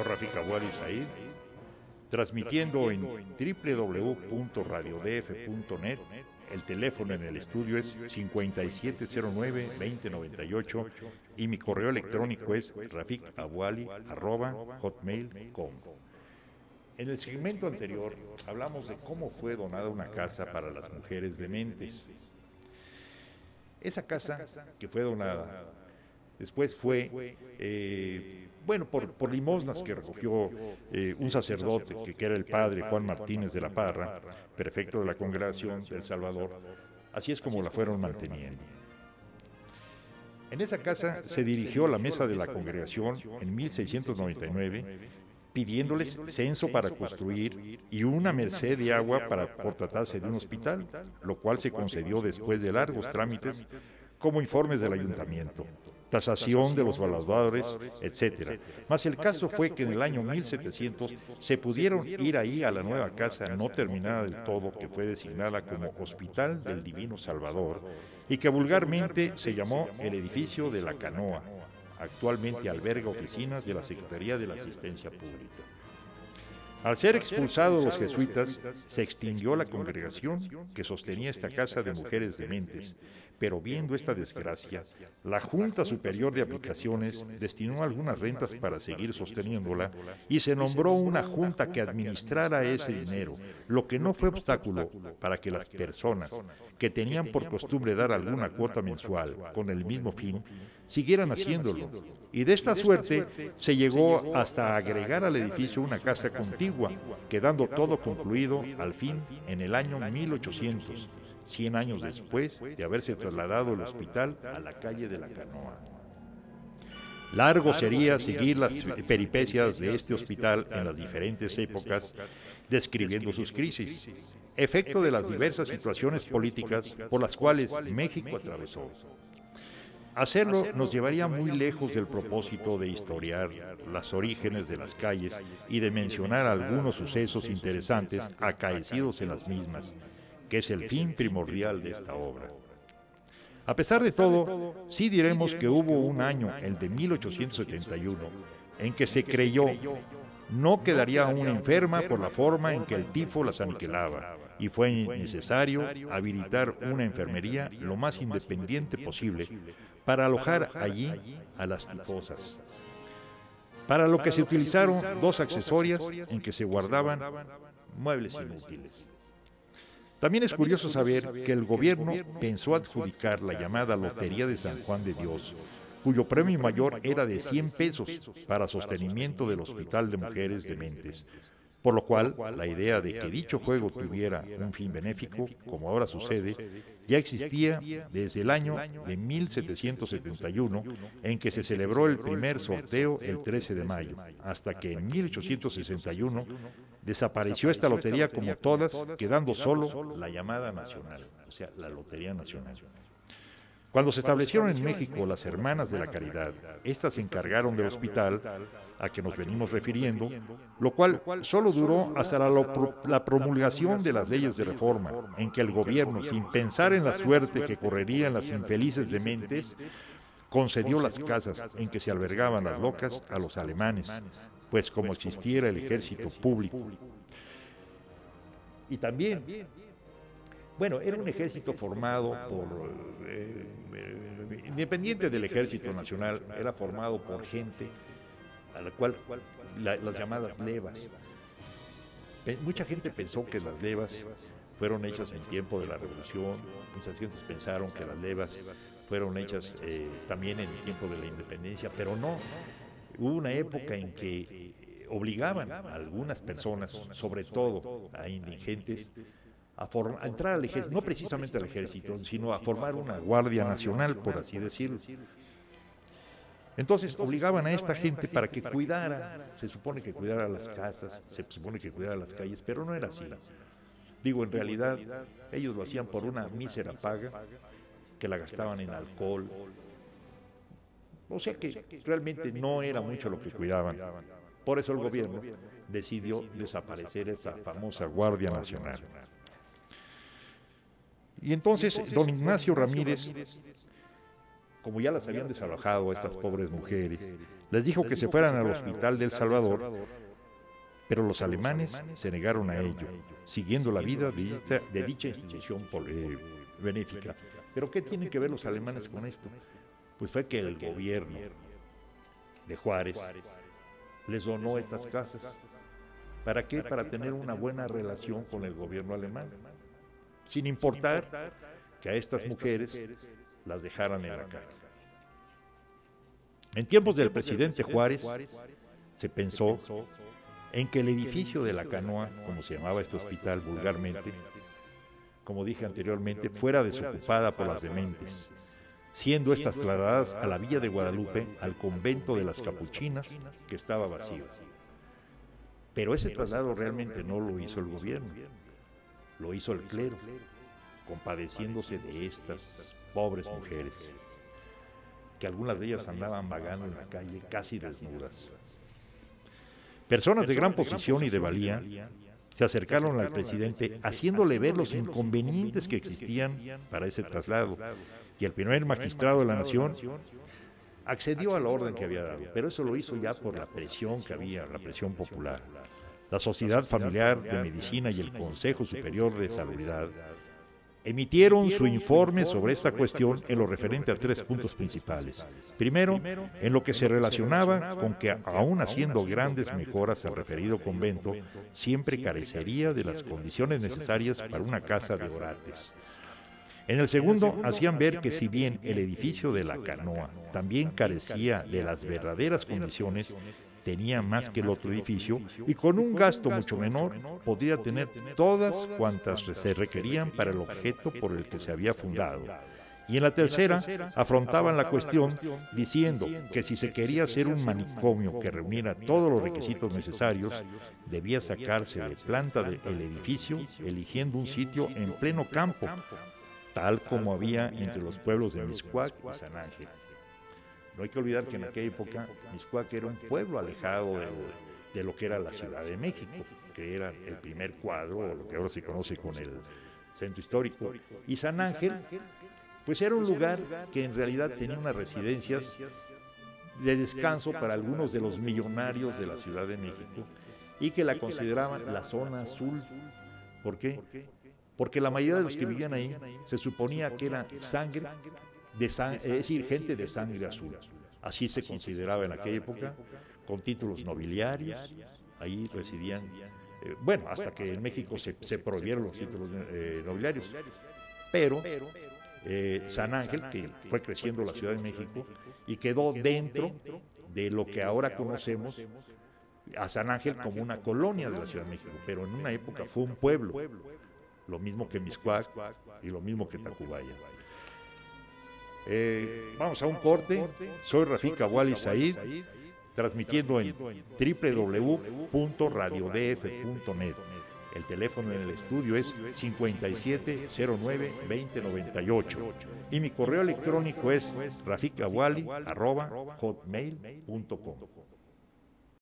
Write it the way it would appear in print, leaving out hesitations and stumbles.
Soy Rafik Abuali Said, transmitiendo en www.radiodf.net. El teléfono en el estudio es 5709-2098 y mi correo electrónico es rafikabuali@hotmail.com. En el segmento anterior hablamos de cómo fue donada una casa para las mujeres dementes. Esa casa que fue donada después fue, por limosnas que recogió un sacerdote, que era el padre Juan Martínez de la Parra, prefecto de la Congregación del Salvador. Así es como la fueron manteniendo. En esa casa se dirigió la mesa de la congregación en 1699, pidiéndoles censo para construir y una merced de agua por tratarse de un hospital, lo cual se concedió después de largos trámites como informes del ayuntamiento, tasación de los valadores, etc. Mas el caso fue que en el año 1700 se pudieron ir ahí a la nueva casa no terminada del todo, que fue designada como Hospital del Divino Salvador y que vulgarmente se llamó el edificio de la Canoa. Actualmente alberga oficinas de la Secretaría de la Asistencia Pública. Al ser expulsados los jesuitas, se extinguió la congregación que sostenía esta casa de mujeres dementes, pero viendo esta desgracia, la Junta Superior de Aplicaciones destinó algunas rentas para seguir sosteniéndola y se nombró una junta que administrara ese dinero, lo que no fue obstáculo para que las personas que tenían por costumbre dar alguna cuota mensual con el mismo fin, siguieran haciéndolo. Y de esta suerte se llegó hasta agregar al edificio una casa contigua, quedando todo concluido al fin en el año 1800, 100 años después de haberse trasladado el hospital a la calle de la Canoa. Largo sería seguir las peripecias de este hospital en las diferentes épocas, describiendo sus crisis, efecto de las diversas situaciones políticas por las cuales México atravesó. Hacerlo nos llevaría muy lejos del propósito de historiar los orígenes de las calles y de mencionar algunos sucesos interesantes acaecidos en las mismas, que es el fin primordial de esta obra. A pesar de todo, sí diremos que hubo un año, el de 1871, en que se creyó no quedaría una enferma por la forma en que el tifo las aniquilaba, y fue necesario habilitar una enfermería lo más independiente posible para alojar allí a las tifosas. Para lo que se utilizaron dos accesorias en que se guardaban muebles inútiles. También es curioso saber que el gobierno pensó adjudicar la llamada Lotería de San Juan de Dios, cuyo premio mayor era de 100 pesos para sostenimiento del Hospital de Mujeres Dementes, por lo cual la idea de que dicho juego tuviera un fin benéfico, como ahora sucede, ya existía desde el año de 1771, en que se celebró el primer sorteo el 13 de mayo, hasta que en 1861 desapareció esta lotería como todas, quedando solo la llamada nacional, o sea, la Lotería Nacional. Cuando se establecieron en México las Hermanas de la Caridad, estas se encargaron del hospital a que nos venimos refiriendo, lo cual solo duró hasta la promulgación de las leyes de reforma, en que el gobierno, sin pensar en la suerte que correrían las infelices dementes, concedió las casas en que se albergaban las locas a los alemanes, pues como existiera el ejército público. Y también, era un ejército formado por, independiente del Ejército Nacional, era formado por gente a la cual las llamadas levas. Mucha gente pensó que las levas fueron hechas en tiempo de la Revolución, muchas gentes pensaron que las levas fueron hechas también en el tiempo de la Independencia, pero no. Hubo una época en que obligaban a algunas personas, sobre todo a indigentes, a entrar al ejército, no precisamente al ejército, sino a formar una guardia nacional, por así decirlo. Entonces obligaban a esta gente para que cuidara, se supone que cuidara las casas, se supone que cuidara las calles, pero no era así. Digo, en realidad, ellos lo hacían por una mísera paga, que la gastaban en alcohol. O sea que realmente no era mucho lo que cuidaban. Por eso el gobierno decidió desaparecer esa famosa Guardia Nacional. Y entonces don Ignacio Ramírez como ya las habían desalojado a estas pobres mujeres, les dijo que se fueran al hospital de El Salvador, pero los alemanes se negaron a ello, siguiendo la vida de dicha institución benéfica. ¿Pero qué tienen que ver los alemanes con esto? Pues fue que el gobierno de Juárez les donó estas casas. ¿Para qué? Para tener una buena relación con el gobierno alemán, sin importar que a estas mujeres las dejaran en la calle. En tiempos del presidente Juárez se pensó en que el edificio de la Canoa, como se llamaba este hospital vulgarmente, como dije anteriormente, fuera desocupada por las dementes, siendo estas trasladadas a la Villa de Guadalupe, al convento de las Capuchinas, que estaba vacío. Pero ese traslado realmente no lo hizo el gobierno, lo hizo el clero, compadeciéndose de estas pobres mujeres, que algunas de ellas andaban vagando en la calle casi desnudas. Personas de gran posición y de valía se acercaron al presidente haciéndole ver los inconvenientes que existían para ese traslado, y el primer magistrado de la nación accedió a la orden que había dado, pero eso lo hizo ya por la presión que había, la presión popular. La Sociedad Familiar de Medicina y el Consejo Superior de Salubridad emitieron su informe sobre esta cuestión en lo referente a 3 puntos principales. Primero, en lo que se relacionaba con que, aun haciendo grandes mejoras al referido convento, siempre carecería de las condiciones necesarias para una casa de orates. En el segundo, hacían ver que si bien el edificio de la Canoa también carecía de las verdaderas condiciones, tenía más que el otro edificio y con un gasto mucho menor podría tener todas cuantas se requerían para el objeto por el que se había fundado. Y en la tercera, afrontaban la cuestión diciendo que si se quería hacer un manicomio que reuniera todos los requisitos necesarios, debía sacarse de planta del edificio, eligiendo un sitio en pleno campo, tal como había entre los pueblos de Mixcoac y San Ángel. No hay que olvidar que en aquella época Mixcoac era un pueblo alejado de lo que era la Ciudad de México, que era el primer cuadro, o lo que ahora se conoce con el centro histórico. Y San Ángel, pues era un lugar que en realidad tenía unas residencias de descanso para algunos de los millonarios de la Ciudad de México y que la consideraban la zona azul. ¿Por qué? Porque la mayoría de los que vivían ahí se suponía que era sangre, es decir, gente de sangre azul. Así se consideraba en aquella época, con títulos nobiliarios, ahí residían, bueno, hasta que en México se prohibieron los títulos nobiliarios. Pero San Ángel, que fue creciendo la Ciudad de México y quedó dentro de lo que ahora conocemos a San Ángel como una colonia de la Ciudad de México, pero en una época fue un pueblo, lo mismo que Mixcoac y lo mismo que Tacubaya. Vamos a un corte. Soy Rafik Awali Said, transmitiendo en www.radiodf.net. El teléfono en el estudio es 5709-2098 y mi correo electrónico es rafikawali@hotmail.com.